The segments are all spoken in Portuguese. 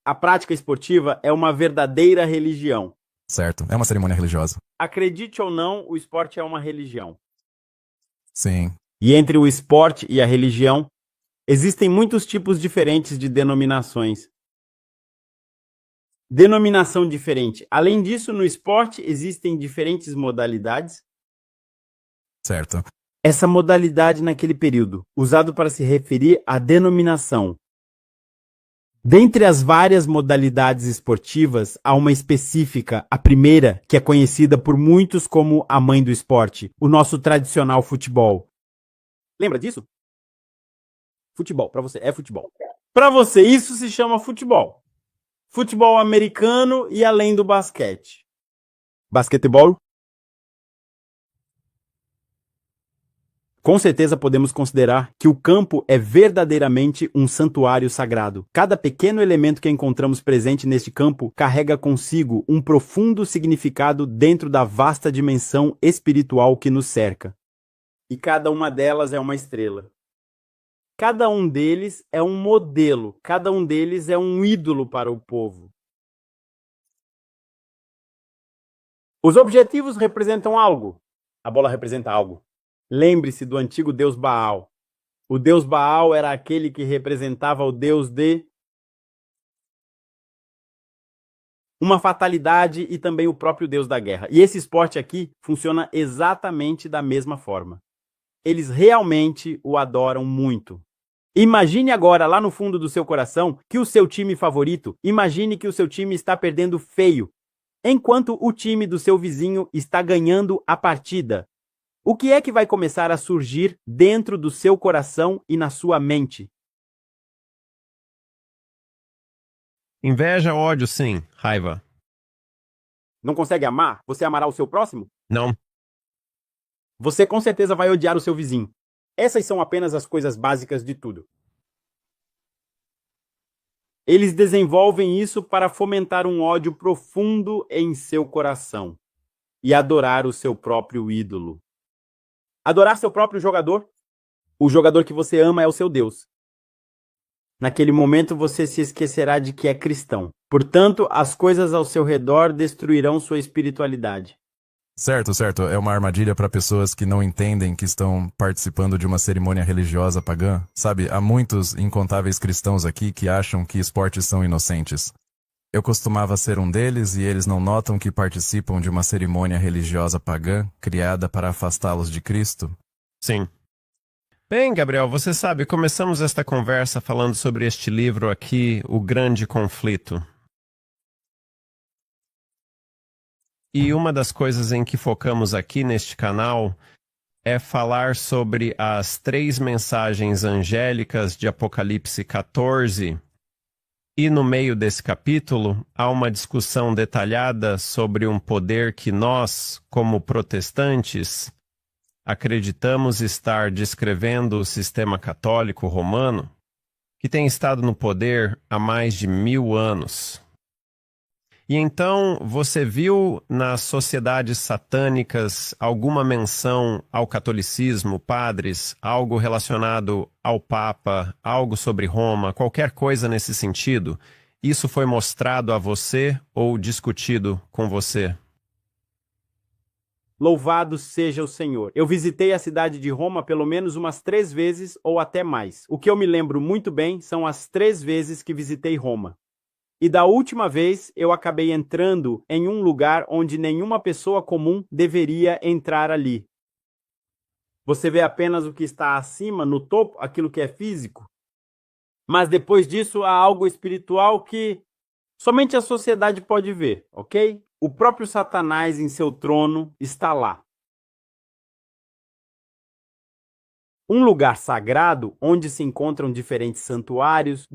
A prática esportiva é uma verdadeira religião. Certo, é uma cerimônia religiosa. Acredite ou não, o esporte é uma religião. Sim. E entre o esporte e a religião, existem muitos tipos diferentes de denominações. Denominação diferente. Além disso, no esporte existem diferentes modalidades. Certo. Essa modalidade naquele período, usado para se referir à denominação. Dentre as várias modalidades esportivas, há uma específica, a primeira, que é conhecida por muitos como a mãe do esporte, o nosso tradicional futebol. Lembra disso? Futebol, para você, é futebol. Para você, isso se chama futebol. Futebol americano e além do basquete. Basquetebol? Com certeza podemos considerar que o campo é verdadeiramente um santuário sagrado. Cada pequeno elemento que encontramos presente neste campo carrega consigo um profundo significado dentro da vasta dimensão espiritual que nos cerca. E cada uma delas é uma estrela. Cada um deles é um modelo, cada um deles é um ídolo para o povo. Os objetivos representam algo. A bola representa algo. Lembre-se do antigo deus Baal. O deus Baal era aquele que representava o deus de uma fatalidade e também o próprio deus da guerra. E esse esporte aqui funciona exatamente da mesma forma. Eles realmente o adoram muito. Imagine agora, lá no fundo do seu coração, que o seu time favorito, imagine que o seu time está perdendo feio, enquanto o time do seu vizinho está ganhando a partida. O que é que vai começar a surgir dentro do seu coração e na sua mente? Inveja, ódio, sim. Raiva. Não consegue amar? Você amará o seu próximo? Não. Você com certeza vai odiar o seu vizinho. Essas são apenas as coisas básicas de tudo. Eles desenvolvem isso para fomentar um ódio profundo em seu coração e adorar o seu próprio ídolo. Adorar seu próprio jogador? O jogador que você ama é o seu Deus. Naquele momento você se esquecerá de que é cristão. Portanto, as coisas ao seu redor destruirão sua espiritualidade. Certo, certo. É uma armadilha para pessoas que não entendem que estão participando de uma cerimônia religiosa pagã. Sabe, há muitos incontáveis cristãos aqui que acham que esportes são inocentes. Eu costumava ser um deles e eles não notam que participam de uma cerimônia religiosa pagã criada para afastá-los de Cristo? Sim. Bem, Gabriel, você sabe, começamos esta conversa falando sobre este livro aqui, O Grande Conflito. E uma das coisas em que focamos aqui neste canal é falar sobre as 3 mensagens angélicas de Apocalipse 14. E no meio desse capítulo, há uma discussão detalhada sobre um poder que nós, como protestantes, acreditamos estar descrevendo o sistema católico romano, que tem estado no poder há mais de 1000 anos. E então, você viu nas sociedades satânicas alguma menção ao catolicismo, padres, algo relacionado ao Papa, algo sobre Roma, qualquer coisa nesse sentido? Isso foi mostrado a você ou discutido com você? Louvado seja o Senhor. Eu visitei a cidade de Roma pelo menos umas 3 vezes ou até mais. O que eu me lembro muito bem são as 3 vezes que visitei Roma. E da última vez, eu acabei entrando em um lugar onde nenhuma pessoa comum deveria entrar ali. Você vê apenas o que está acima, no topo, aquilo que é físico. Mas depois disso, há algo espiritual que somente a sociedade pode ver, ok? O próprio Satanás em seu trono está lá. Um lugar sagrado onde se encontram diferentes santuários,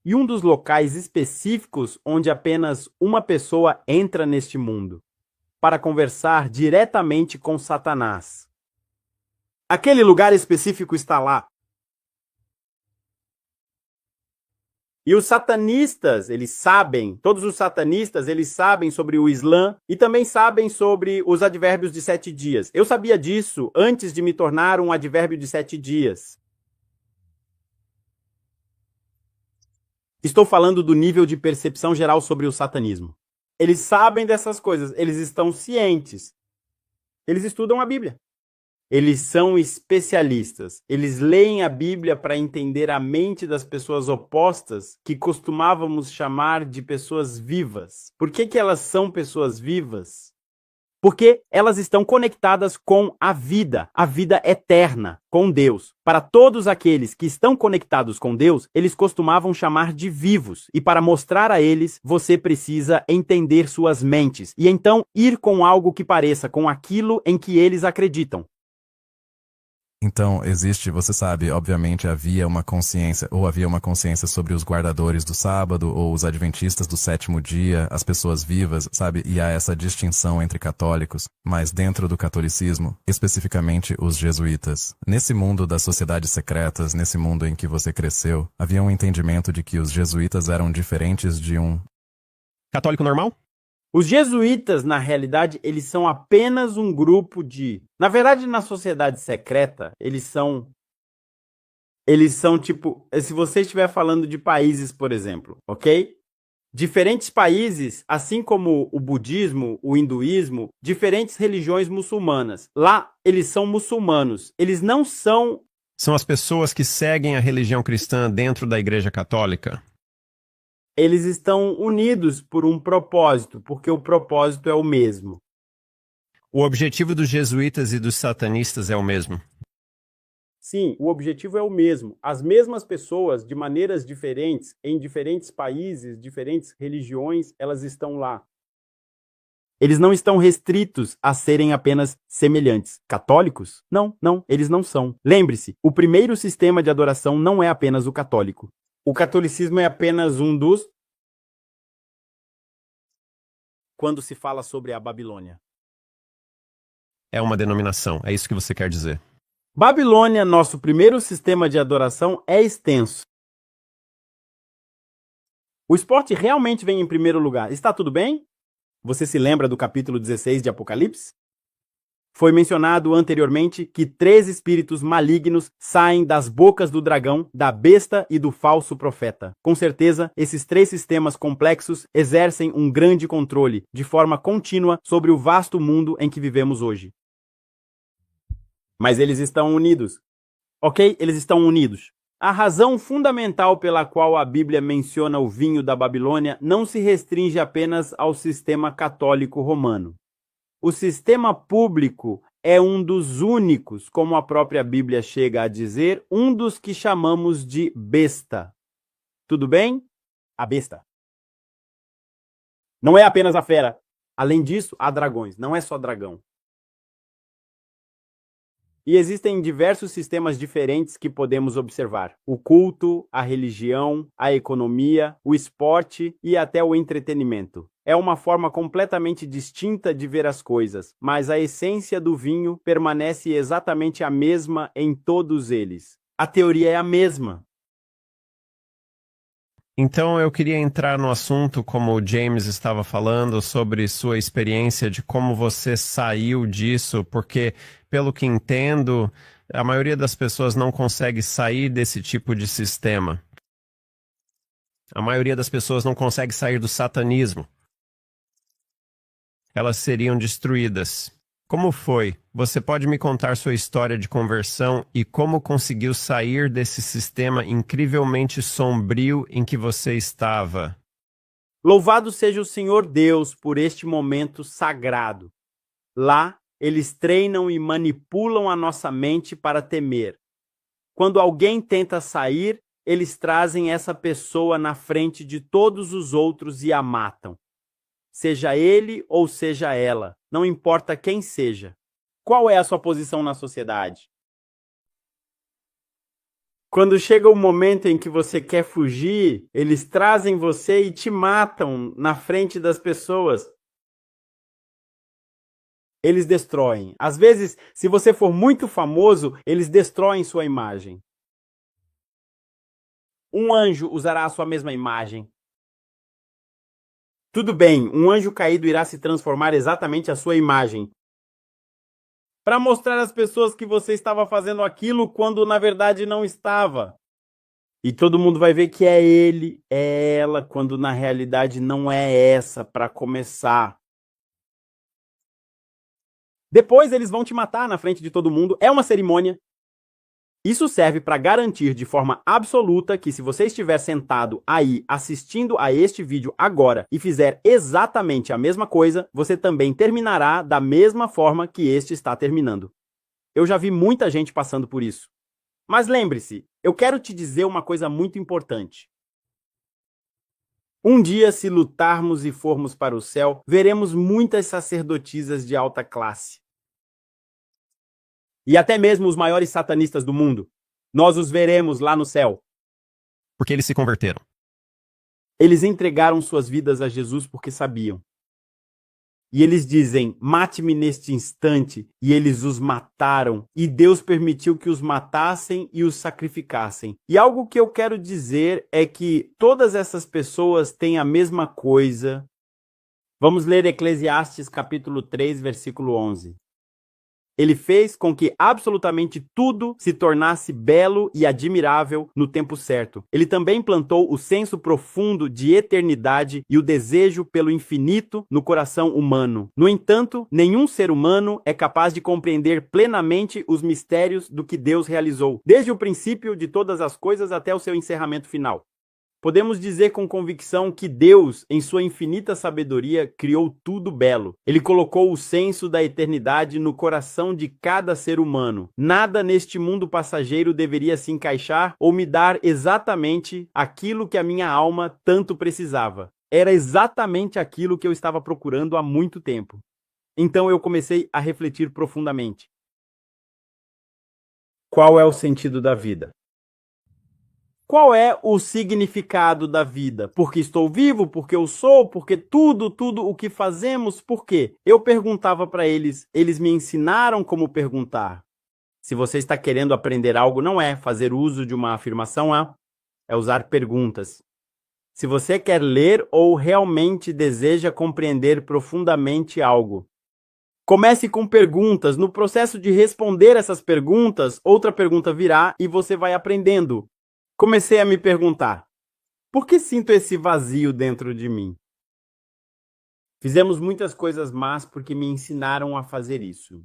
e um dos locais específicos onde apenas uma pessoa entra neste mundo, para conversar diretamente com Satanás. Aquele lugar específico está lá. E os satanistas, todos os satanistas, eles sabem sobre o Islã e também sabem sobre os advérbios de 7 dias. Eu sabia disso antes de me tornar um advérbio de 7 dias. Estou falando do nível de percepção geral sobre o satanismo. Eles sabem dessas coisas, eles estão cientes. Eles estudam a Bíblia. Eles são especialistas. Eles leem a Bíblia para entender a mente das pessoas opostas, que costumávamos chamar de pessoas vivas. Por que elas são pessoas vivas? Porque elas estão conectadas com a vida eterna, com Deus. Para todos aqueles que estão conectados com Deus, eles costumavam chamar de vivos. E para mostrar a eles, você precisa entender suas mentes e então ir com algo que pareça com aquilo em que eles acreditam. Então, existe, você sabe, obviamente havia uma consciência sobre os guardadores do sábado, ou os adventistas do sétimo dia, as pessoas vivas, sabe? E há essa distinção entre católicos, mas dentro do catolicismo, especificamente os jesuítas. Nesse mundo das sociedades secretas, nesse mundo em que você cresceu, havia um entendimento de que os jesuítas eram diferentes de um católico normal? Os jesuítas, na realidade, eles são apenas um grupo de... Na verdade, na sociedade secreta, eles são tipo... Se você estiver falando de países, por exemplo, ok? Diferentes países, assim como o budismo, o hinduísmo, diferentes religiões muçulmanas. Lá, eles são muçulmanos. Eles não são... São as pessoas que seguem a religião cristã dentro da Igreja Católica? Eles estão unidos por um propósito, porque o propósito é o mesmo. O objetivo dos jesuítas e dos satanistas é o mesmo? Sim, o objetivo é o mesmo. As mesmas pessoas, de maneiras diferentes, em diferentes países, diferentes religiões, elas estão lá. Eles não estão restritos a serem apenas semelhantes. Católicos? Não, eles não são. Lembre-se, o primeiro sistema de adoração não é apenas o católico. O catolicismo é apenas um dos... Quando se fala sobre a Babilônia. É uma denominação, é isso que você quer dizer. Babilônia, nosso primeiro sistema de adoração, é extenso. O esporte realmente vem em primeiro lugar. Está tudo bem? Você se lembra do capítulo 16 de Apocalipse? Foi mencionado anteriormente que 3 espíritos malignos saem das bocas do dragão, da besta e do falso profeta. Com certeza, esses 3 sistemas complexos exercem um grande controle, de forma contínua, sobre o vasto mundo em que vivemos hoje. Mas eles estão unidos. Ok? Eles estão unidos. A razão fundamental pela qual a Bíblia menciona o vinho da Babilônia não se restringe apenas ao sistema católico romano. O sistema público é um dos únicos, como a própria Bíblia chega a dizer, um dos que chamamos de besta. Tudo bem? A besta. Não é apenas a fera. Além disso, há dragões. Não é só dragão. E existem diversos sistemas diferentes que podemos observar. O culto, a religião, a economia, o esporte e até o entretenimento. É uma forma completamente distinta de ver as coisas, mas a essência do vinho permanece exatamente a mesma em todos eles. A teoria é a mesma. Então eu queria entrar no assunto, como o James estava falando, sobre sua experiência de como você saiu disso, porque, pelo que entendo, a maioria das pessoas não consegue sair desse tipo de sistema. A maioria das pessoas não consegue sair do satanismo. Elas seriam destruídas. Como foi? Você pode me contar sua história de conversão e como conseguiu sair desse sistema incrivelmente sombrio em que você estava? Louvado seja o Senhor Deus por este momento sagrado. Lá, eles treinam e manipulam a nossa mente para temer. Quando alguém tenta sair, eles trazem essa pessoa na frente de todos os outros e a matam. Seja ele ou seja ela, não importa quem seja. Qual é a sua posição na sociedade? Quando chega o momento em que você quer fugir, eles trazem você e te matam na frente das pessoas. Eles destroem. Às vezes, se você for muito famoso, eles destroem sua imagem. Um anjo usará a sua mesma imagem. Tudo bem, um anjo caído irá se transformar exatamente a sua imagem, para mostrar às pessoas que você estava fazendo aquilo quando na verdade não estava. E todo mundo vai ver que é ele, é ela, quando na realidade não é essa para começar. Depois eles vão te matar na frente de todo mundo. É uma cerimônia. Isso serve para garantir de forma absoluta que se você estiver sentado aí assistindo a este vídeo agora e fizer exatamente a mesma coisa, você também terminará da mesma forma que este está terminando. Eu já vi muita gente passando por isso. Mas lembre-se, eu quero te dizer uma coisa muito importante. Um dia, se lutarmos e formos para o céu, veremos muitas sacerdotisas de alta classe. E até mesmo os maiores satanistas do mundo. Nós os veremos lá no céu. Porque eles se converteram. Eles entregaram suas vidas a Jesus porque sabiam. E eles dizem, mate-me neste instante. E eles os mataram. E Deus permitiu que os matassem e os sacrificassem. E algo que eu quero dizer é que todas essas pessoas têm a mesma coisa. Vamos ler Eclesiastes capítulo 3, versículo 11. Ele fez com que absolutamente tudo se tornasse belo e admirável no tempo certo. Ele também plantou o senso profundo de eternidade e o desejo pelo infinito no coração humano. No entanto, nenhum ser humano é capaz de compreender plenamente os mistérios do que Deus realizou, desde o princípio de todas as coisas até o seu encerramento final. Podemos dizer com convicção que Deus, em sua infinita sabedoria, criou tudo belo. Ele colocou o senso da eternidade no coração de cada ser humano. Nada neste mundo passageiro deveria se encaixar ou me dar exatamente aquilo que a minha alma tanto precisava. Era exatamente aquilo que eu estava procurando há muito tempo. Então eu comecei a refletir profundamente. Qual é o sentido da vida? Qual é o significado da vida? Porque estou vivo, porque eu sou, porque tudo o que fazemos, por quê? Eu perguntava para eles, eles me ensinaram como perguntar. Se você está querendo aprender algo, não é fazer uso de uma afirmação, é usar perguntas. Se você quer ler ou realmente deseja compreender profundamente algo, comece com perguntas. No processo de responder essas perguntas, outra pergunta virá e você vai aprendendo. Comecei a me perguntar, por que sinto esse vazio dentro de mim? Fizemos muitas coisas más porque me ensinaram a fazer isso.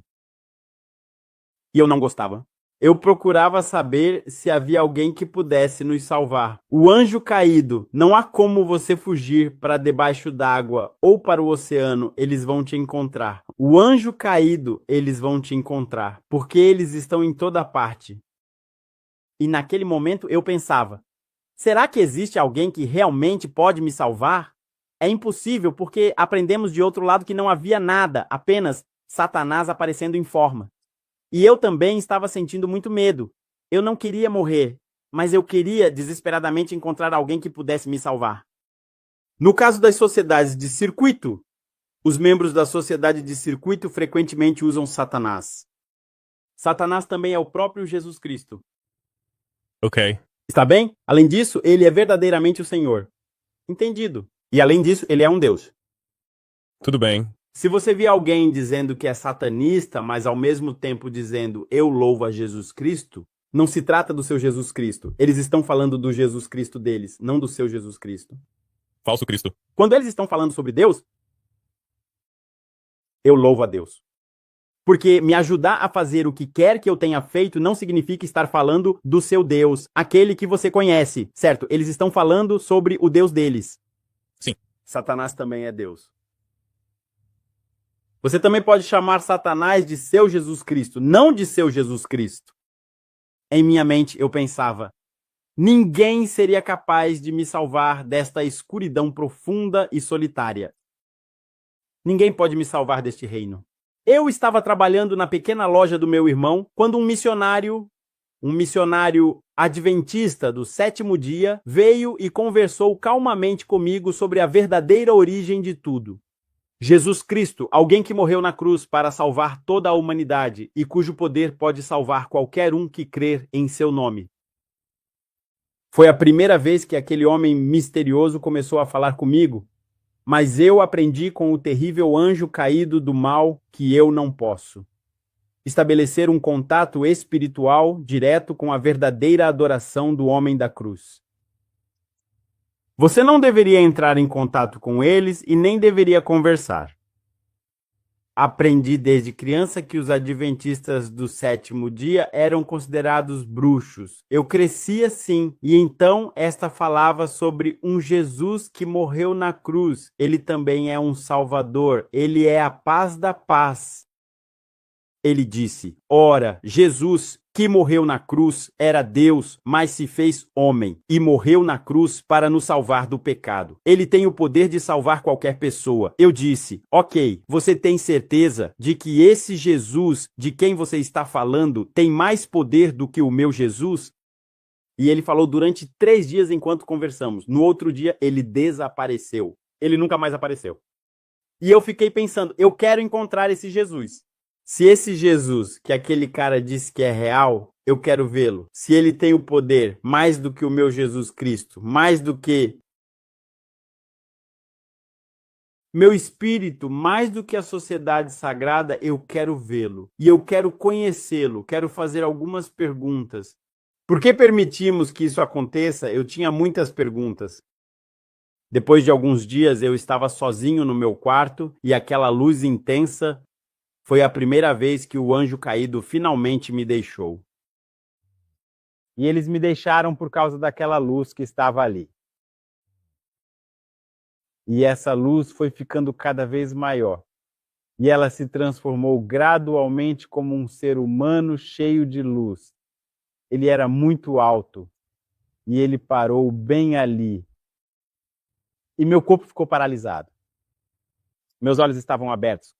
E eu não gostava. Eu procurava saber se havia alguém que pudesse nos salvar. O anjo caído, não há como você fugir para debaixo d'água ou para o oceano, eles vão te encontrar. O anjo caído, eles vão te encontrar, porque eles estão em toda parte. E naquele momento eu pensava, será que existe alguém que realmente pode me salvar? É impossível, porque aprendemos de outro lado que não havia nada, apenas Satanás aparecendo em forma. E eu também estava sentindo muito medo. Eu não queria morrer, mas eu queria desesperadamente encontrar alguém que pudesse me salvar. No caso das sociedades de circuito, os membros da sociedade de circuito frequentemente usam Satanás. Satanás também é o próprio Jesus Cristo. Ok. Está bem? Além disso, ele é verdadeiramente o Senhor. Entendido. E além disso, ele é um Deus. Tudo bem. Se você vê alguém dizendo que é satanista, mas ao mesmo tempo dizendo eu louvo a Jesus Cristo, não se trata do seu Jesus Cristo. Eles estão falando do Jesus Cristo deles, não do seu Jesus Cristo. Falso Cristo. Quando eles estão falando sobre Deus, eu louvo a Deus. Porque me ajudar a fazer o que quer que eu tenha feito não significa estar falando do seu Deus, aquele que você conhece, certo? Eles estão falando sobre o Deus deles. Sim. Satanás também é Deus. Você também pode chamar Satanás de seu Jesus Cristo, não de seu Jesus Cristo. Em minha mente eu pensava, ninguém seria capaz de me salvar desta escuridão profunda e solitária. Ninguém pode me salvar deste reino. Eu estava trabalhando na pequena loja do meu irmão quando um missionário adventista do sétimo dia, veio e conversou calmamente comigo sobre a verdadeira origem de tudo. Jesus Cristo, alguém que morreu na cruz para salvar toda a humanidade e cujo poder pode salvar qualquer um que crer em seu nome. Foi a primeira vez que aquele homem misterioso começou a falar comigo. Mas eu aprendi com o terrível anjo caído do mal que eu não posso. estabelecer um contato espiritual direto com a verdadeira adoração do homem da cruz. Você não deveria entrar em contato com eles e nem deveria conversar. Aprendi desde criança que os adventistas do sétimo dia eram considerados bruxos. Eu cresci assim, e então esta falava sobre um Jesus que morreu na cruz. Ele também é um Salvador, ele é a paz da paz. Ele disse: ora, Jesus, que morreu na cruz, era Deus, mas se fez homem e morreu na cruz para nos salvar do pecado. Ele tem o poder de salvar qualquer pessoa. Eu disse: ok, você tem certeza de que esse Jesus de quem você está falando tem mais poder do que o meu Jesus? E ele falou durante 3 dias enquanto conversamos. No outro dia, ele desapareceu. Ele nunca mais apareceu. E eu fiquei pensando, eu quero encontrar esse Jesus. Se esse Jesus, que aquele cara disse que é real, eu quero vê-lo. Se ele tem o poder mais do que o meu Jesus Cristo, mais do que meu espírito, mais do que a sociedade sagrada, eu quero vê-lo. E eu quero conhecê-lo, quero fazer algumas perguntas. Por que permitimos que isso aconteça? Eu tinha muitas perguntas. Depois de alguns dias, eu estava sozinho no meu quarto e aquela luz intensa foi a primeira vez que o anjo caído finalmente me deixou. E eles me deixaram por causa daquela luz que estava ali. E essa luz foi ficando cada vez maior. E ela se transformou gradualmente como um ser humano cheio de luz. Ele era muito alto. E ele parou bem ali. E meu corpo ficou paralisado. Meus olhos estavam abertos.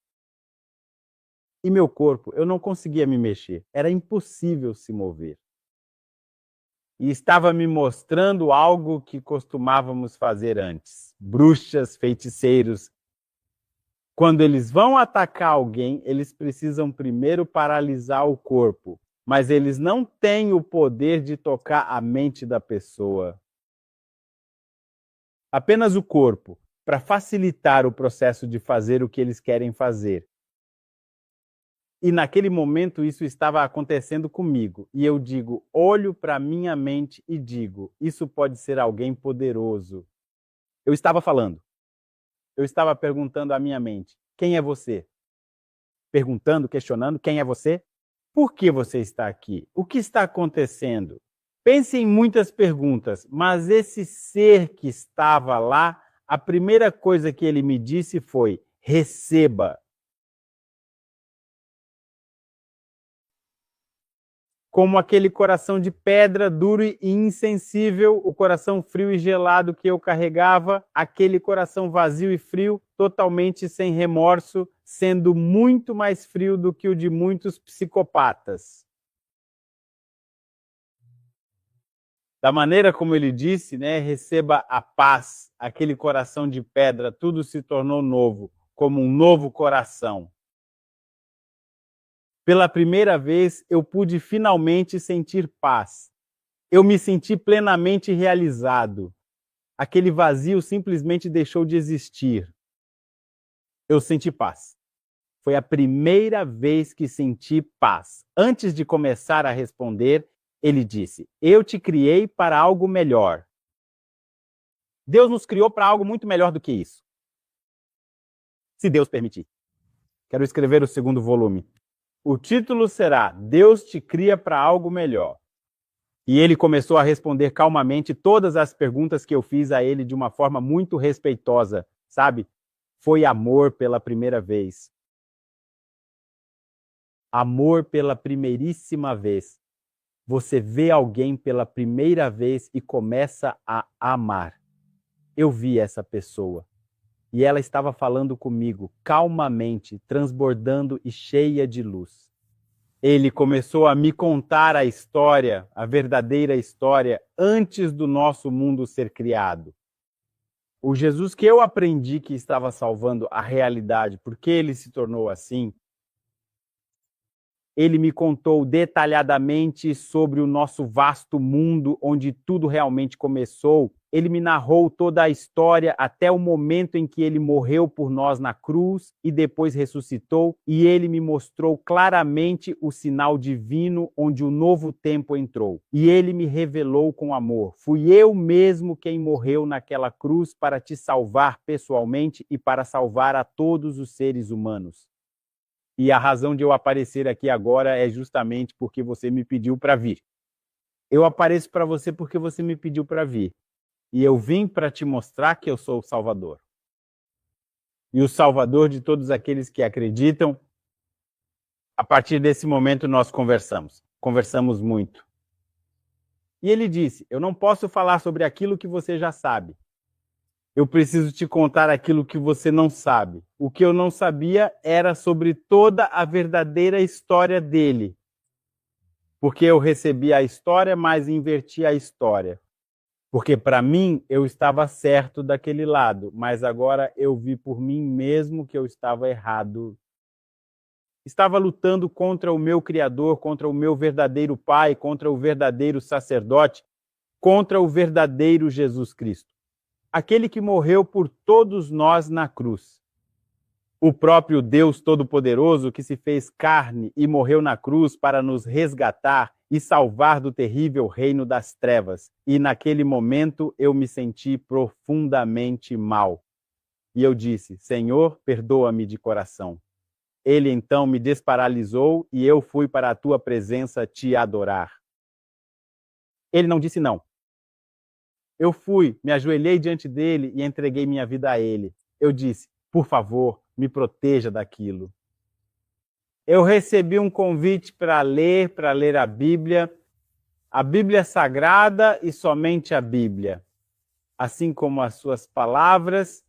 E meu corpo, eu não conseguia me mexer. Era impossível se mover. E estava me mostrando algo que costumávamos fazer antes. Bruxas, feiticeiros. Quando eles vão atacar alguém, eles precisam primeiro paralisar o corpo. Mas eles não têm o poder de tocar a mente da pessoa. Apenas o corpo, para facilitar o processo de fazer o que eles querem fazer. E naquele momento isso estava acontecendo comigo. E eu digo, olho para minha mente e digo, isso pode ser alguém poderoso. Eu estava falando. Eu estava perguntando à minha mente, quem é você? Perguntando, questionando, quem é você? Por que você está aqui? O que está acontecendo? Pense em muitas perguntas, mas esse ser que estava lá, a primeira coisa que ele me disse foi, receba. Como aquele coração de pedra, duro e insensível, o coração frio e gelado que eu carregava, aquele coração vazio e frio, totalmente sem remorso, sendo muito mais frio do que o de muitos psicopatas. Da maneira como ele disse, né, receba a paz, aquele coração de pedra, tudo se tornou novo, como um novo coração. Pela primeira vez, eu pude finalmente sentir paz. Eu me senti plenamente realizado. Aquele vazio simplesmente deixou de existir. Eu senti paz. Foi a primeira vez que senti paz. Antes de começar a responder, ele disse, eu te criei para algo melhor. Deus nos criou para algo muito melhor do que isso. Se Deus permitir. Quero escrever o 2º volume. O título será Deus te cria para algo melhor. E ele começou a responder calmamente todas as perguntas que eu fiz a ele de uma forma muito respeitosa, sabe? Foi amor pela primeira vez. Amor pela primeiríssima vez. Você vê alguém pela primeira vez e começa a amar. Eu vi essa pessoa. E ela estava falando comigo, calmamente, transbordando e cheia de luz. Ele começou a me contar a história, a verdadeira história, antes do nosso mundo ser criado. O Jesus que eu aprendi que estava salvando a realidade, porque ele se tornou assim, ele me contou detalhadamente sobre o nosso vasto mundo, onde tudo realmente começou, Ele me narrou toda a história até o momento em que ele morreu por nós na cruz e depois ressuscitou, e ele me mostrou claramente o sinal divino onde o novo tempo entrou. E ele me revelou com amor. Fui eu mesmo quem morreu naquela cruz para te salvar pessoalmente e para salvar a todos os seres humanos. E a razão de eu aparecer aqui agora é justamente porque você me pediu para vir. Eu apareço para você porque você me pediu para vir. E eu vim para te mostrar que eu sou o Salvador. E o Salvador de todos aqueles que acreditam. A partir desse momento nós conversamos. Conversamos muito. E ele disse, eu não posso falar sobre aquilo que você já sabe. Eu preciso te contar aquilo que você não sabe. O que eu não sabia era sobre toda a verdadeira história dele. Porque eu recebi a história, mas inverti a história. Porque para mim eu estava certo daquele lado, mas agora eu vi por mim mesmo que eu estava errado. Estava lutando contra o meu Criador, contra o meu verdadeiro Pai, contra o verdadeiro sacerdote, contra o verdadeiro Jesus Cristo. Aquele que morreu por todos nós na cruz. O próprio Deus Todo-Poderoso que se fez carne e morreu na cruz para nos resgatar e salvar do terrível reino das trevas. E naquele momento eu me senti profundamente mal. E eu disse, Senhor, perdoa-me de coração. Ele então me desparalisou e eu fui para a tua presença te adorar. Ele não disse não. Eu fui, me ajoelhei diante dele e entreguei minha vida a ele. Eu disse, por favor, me proteja daquilo. Eu recebi um convite para ler a Bíblia Sagrada e somente a Bíblia. Assim como as suas palavras,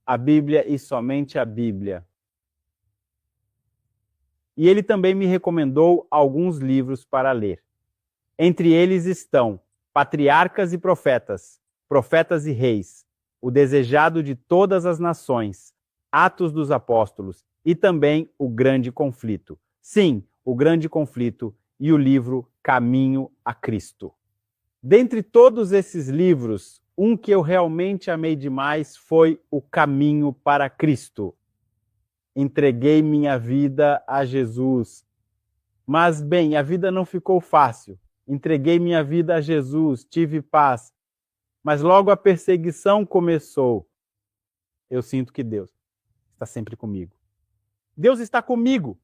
a Bíblia e somente a Bíblia. E ele também me recomendou alguns livros para ler. Entre eles estão Patriarcas e Profetas, Profetas e Reis, O Desejado de Todas as Nações, Atos dos Apóstolos e também O Grande Conflito. Sim, O Grande Conflito e o livro Caminho a Cristo. Dentre todos esses livros, um que eu realmente amei demais foi O Caminho para Cristo. Entreguei minha vida a Jesus. Mas, bem, a vida não ficou fácil. Entreguei minha vida a Jesus, tive paz. Mas logo a perseguição começou. Eu sinto que Deus está sempre comigo. Deus está comigo.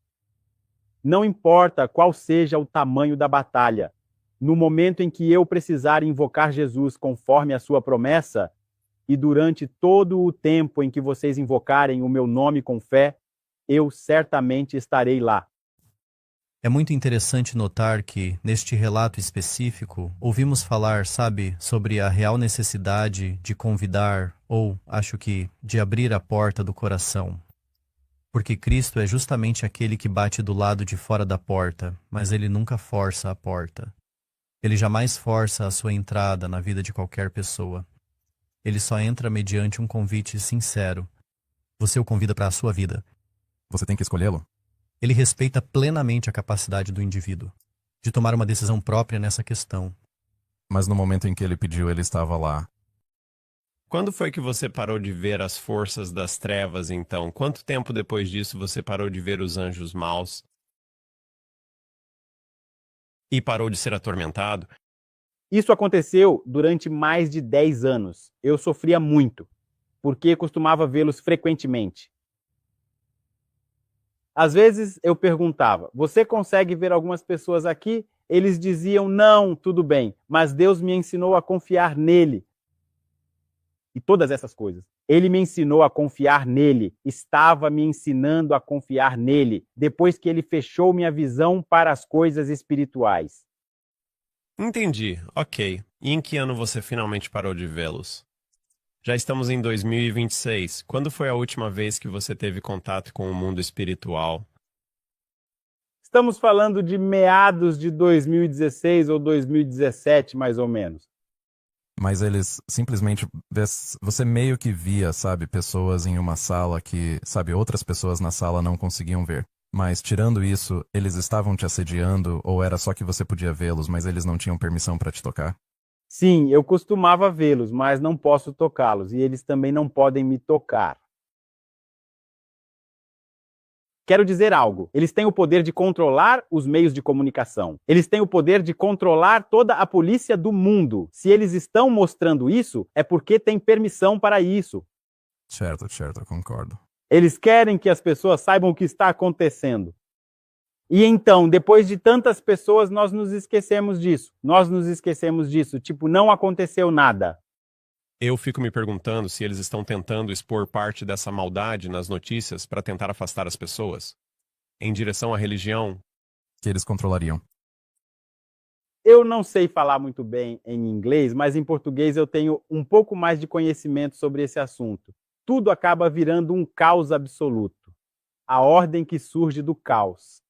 Não importa qual seja o tamanho da batalha. No momento em que eu precisar invocar Jesus conforme a sua promessa, e durante todo o tempo em que vocês invocarem o meu nome com fé, eu certamente estarei lá. É muito interessante notar que, neste relato específico, ouvimos falar, sabe, sobre a real necessidade de convidar, ou, acho que, de abrir a porta do coração. Porque Cristo é justamente aquele que bate do lado de fora da porta, mas ele nunca força a porta. Ele jamais força a sua entrada na vida de qualquer pessoa. Ele só entra mediante um convite sincero. Você o convida para a sua vida. Você tem que escolhê-lo. Ele respeita plenamente a capacidade do indivíduo de tomar uma decisão própria nessa questão. Mas no momento em que ele pediu, ele estava lá. Quando foi que você parou de ver as forças das trevas, então? Quanto tempo depois disso você parou de ver os anjos maus? E parou de ser atormentado? Isso aconteceu durante mais de 10 anos. Eu sofria muito, porque costumava vê-los frequentemente. Às vezes eu perguntava, você consegue ver algumas pessoas aqui? Eles diziam, não, tudo bem, mas Deus me ensinou a confiar nele. E todas essas coisas. Ele me ensinou a confiar nele, estava me ensinando a confiar nele, depois que ele fechou minha visão para as coisas espirituais. Entendi, ok. E em que ano você finalmente parou de vê-los? Já estamos em 2026. Quando foi a última vez que você teve contato com o mundo espiritual? Estamos falando de meados de 2016 ou 2017, mais ou menos. Mas eles simplesmente... Você meio que via, sabe, pessoas em uma sala que, sabe, outras pessoas na sala não conseguiam ver. Mas, tirando isso, eles estavam te assediando ou era só que você podia vê-los, mas eles não tinham permissão para te tocar? Sim, eu costumava vê-los, mas não posso tocá-los, e eles também não podem me tocar. Quero dizer algo. Eles têm o poder de controlar os meios de comunicação. Eles têm o poder de controlar toda a polícia do mundo. Se eles estão mostrando isso, é porque têm permissão para isso. Certo, concordo. Eles querem que as pessoas saibam o que está acontecendo. E então, depois de tantas pessoas, nós nos esquecemos disso. Tipo, não aconteceu nada. Eu fico me perguntando se eles estão tentando expor parte dessa maldade nas notícias para tentar afastar as pessoas em direção à religião. Que eles controlariam. Eu não sei falar muito bem em inglês, mas em português eu tenho um pouco mais de conhecimento sobre esse assunto. Tudo acaba virando um caos absoluto. A ordem que surge do caos.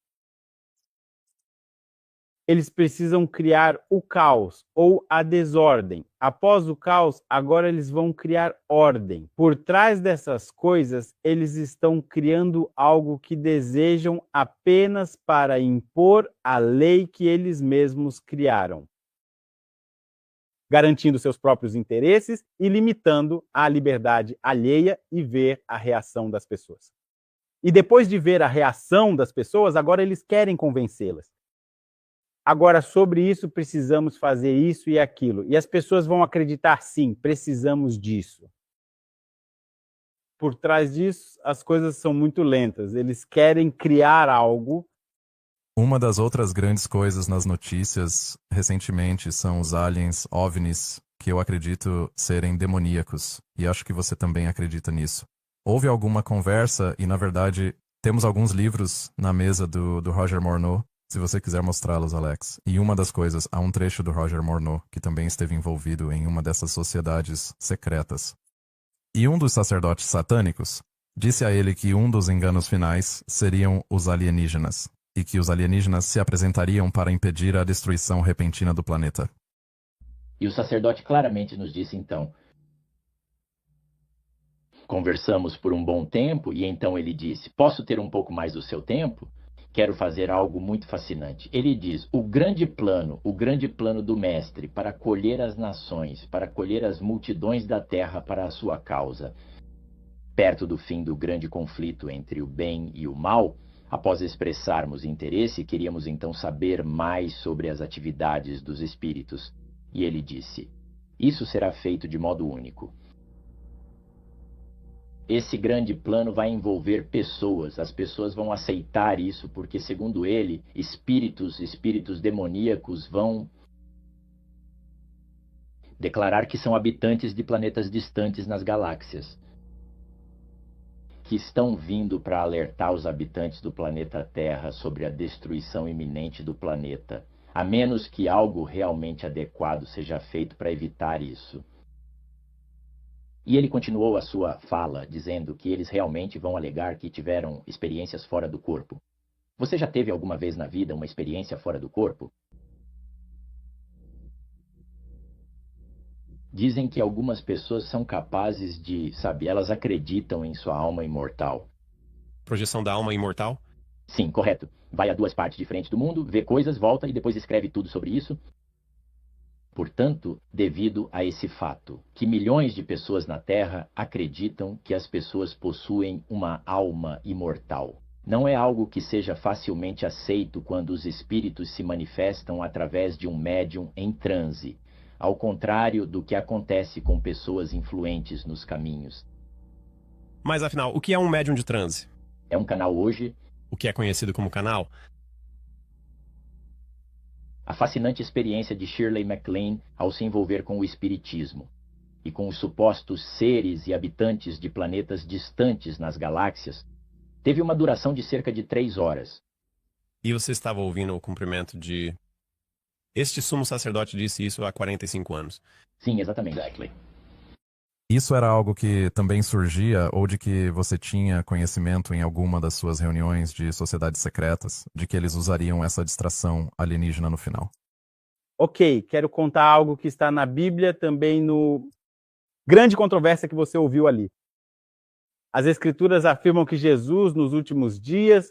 Eles precisam criar o caos ou a desordem. Após o caos, agora eles vão criar ordem. Por trás dessas coisas, eles estão criando algo que desejam apenas para impor a lei que eles mesmos criaram, garantindo seus próprios interesses e limitando a liberdade alheia e ver a reação das pessoas. E depois de ver a reação das pessoas, agora eles querem convencê-las. Agora, sobre isso, precisamos fazer isso e aquilo. E as pessoas vão acreditar, sim, precisamos disso. Por trás disso, as coisas são muito lentas. Eles querem criar algo. Uma das outras grandes coisas nas notícias recentemente são os aliens, OVNIs, que eu acredito serem demoníacos. E acho que você também acredita nisso. Houve alguma conversa e, na verdade, temos alguns livros na mesa do Roger Morneau, se você quiser mostrá-los, Alex. E uma das coisas, há um trecho do Roger Morneau, que também esteve envolvido em uma dessas sociedades secretas. E um dos sacerdotes satânicos disse a ele que um dos enganos finais seriam os alienígenas, e que os alienígenas se apresentariam para impedir a destruição repentina do planeta. E o sacerdote claramente nos disse então. Conversamos por um bom tempo e então ele disse: posso ter um pouco mais do seu tempo? Quero fazer algo muito fascinante. Ele diz: o grande plano do mestre para colher as nações, para colher as multidões da terra para a sua causa. Perto do fim do grande conflito entre o bem e o mal, após expressarmos interesse, queríamos então saber mais sobre as atividades dos espíritos. E ele disse: isso será feito de modo único. Esse grande plano vai envolver pessoas. As pessoas vão aceitar isso porque, segundo ele, espíritos demoníacos vão declarar que são habitantes de planetas distantes nas galáxias, que estão vindo para alertar os habitantes do planeta Terra sobre a destruição iminente do planeta, a menos que algo realmente adequado seja feito para evitar isso. E ele continuou a sua fala, dizendo que eles realmente vão alegar que tiveram experiências fora do corpo. Você já teve alguma vez na vida uma experiência fora do corpo? Dizem que algumas pessoas são capazes de, elas acreditam em sua alma imortal. Projeção da alma imortal? Sim, correto. Vai a duas partes diferentes do mundo, vê coisas, volta e depois escreve tudo sobre isso. Portanto, devido a esse fato, que milhões de pessoas na Terra acreditam que as pessoas possuem uma alma imortal. Não é algo que seja facilmente aceito quando os espíritos se manifestam através de um médium em transe, ao contrário do que acontece com pessoas influentes nos caminhos. Mas afinal, o que é um médium de transe? É um canal hoje. O que é conhecido como canal? A fascinante experiência de Shirley MacLaine ao se envolver com o espiritismo e com os supostos seres e habitantes de planetas distantes nas galáxias teve uma duração de cerca de 3 horas. E você estava ouvindo o cumprimento de... Este sumo sacerdote disse isso há 45 anos. Sim, exatamente. Exactly. Isso era algo que também surgia, ou de que você tinha conhecimento em alguma das suas reuniões de sociedades secretas, de que eles usariam essa distração alienígena no final? Ok, quero contar algo que está na Bíblia, também no grande controvérsia que você ouviu ali. As Escrituras afirmam que Jesus, nos últimos dias,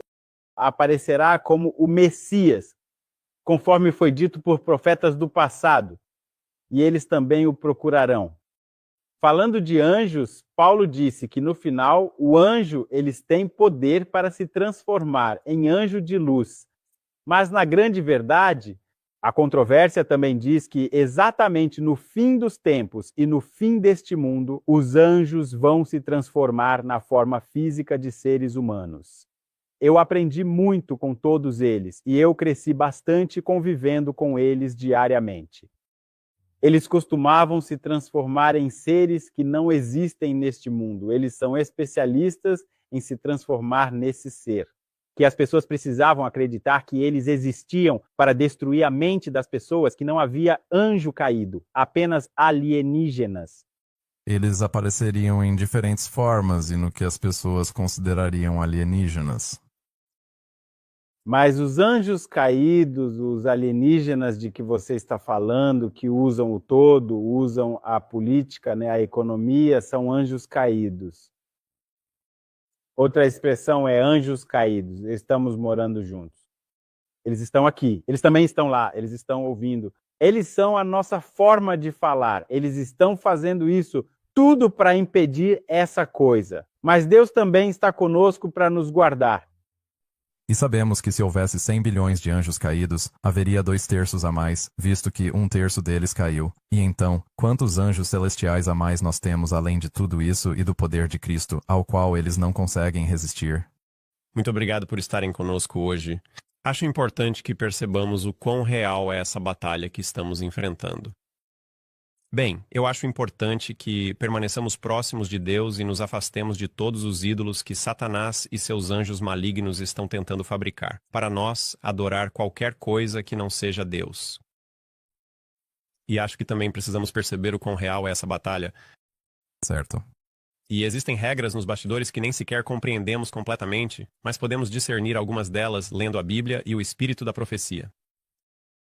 aparecerá como o Messias, conforme foi dito por profetas do passado. e eles também o procurarão. Falando de anjos, Paulo disse que no final, o anjo, eles têm poder para se transformar em anjo de luz. Mas na grande verdade, a controvérsia também diz que exatamente no fim dos tempos e no fim deste mundo, os anjos vão se transformar na forma física de seres humanos. Eu aprendi muito com todos eles e eu cresci bastante convivendo com eles diariamente. Eles costumavam se transformar em seres que não existem neste mundo. Eles são especialistas em se transformar nesse ser. Que as pessoas precisavam acreditar que eles existiam para destruir a mente das pessoas, que não havia anjo caído, apenas alienígenas. Eles apareceriam em diferentes formas e no que as pessoas considerariam alienígenas. Mas os anjos caídos, os alienígenas de que você está falando, que usam o todo, usam a política, né, a economia, são anjos caídos. Outra expressão é anjos caídos. Estamos morando juntos. Eles estão aqui. Eles também estão lá. Eles estão ouvindo. Eles são a nossa forma de falar. Eles estão fazendo isso tudo para impedir essa coisa. Mas Deus também está conosco para nos guardar. E sabemos que se houvesse 100 bilhões de anjos caídos, haveria 2/3 a mais, visto que 1/3 deles caiu. E então, quantos anjos celestiais a mais nós temos além de tudo isso e do poder de Cristo, ao qual eles não conseguem resistir? Muito obrigado por estarem conosco hoje. Acho importante que percebamos o quão real é essa batalha que estamos enfrentando. Bem, eu acho importante que permaneçamos próximos de Deus e nos afastemos de todos os ídolos que Satanás e seus anjos malignos estão tentando fabricar, para nós adorar qualquer coisa que não seja Deus. E acho que também precisamos perceber o quão real é essa batalha. Certo. E existem regras nos bastidores que nem sequer compreendemos completamente, mas podemos discernir algumas delas lendo a Bíblia e o espírito da profecia.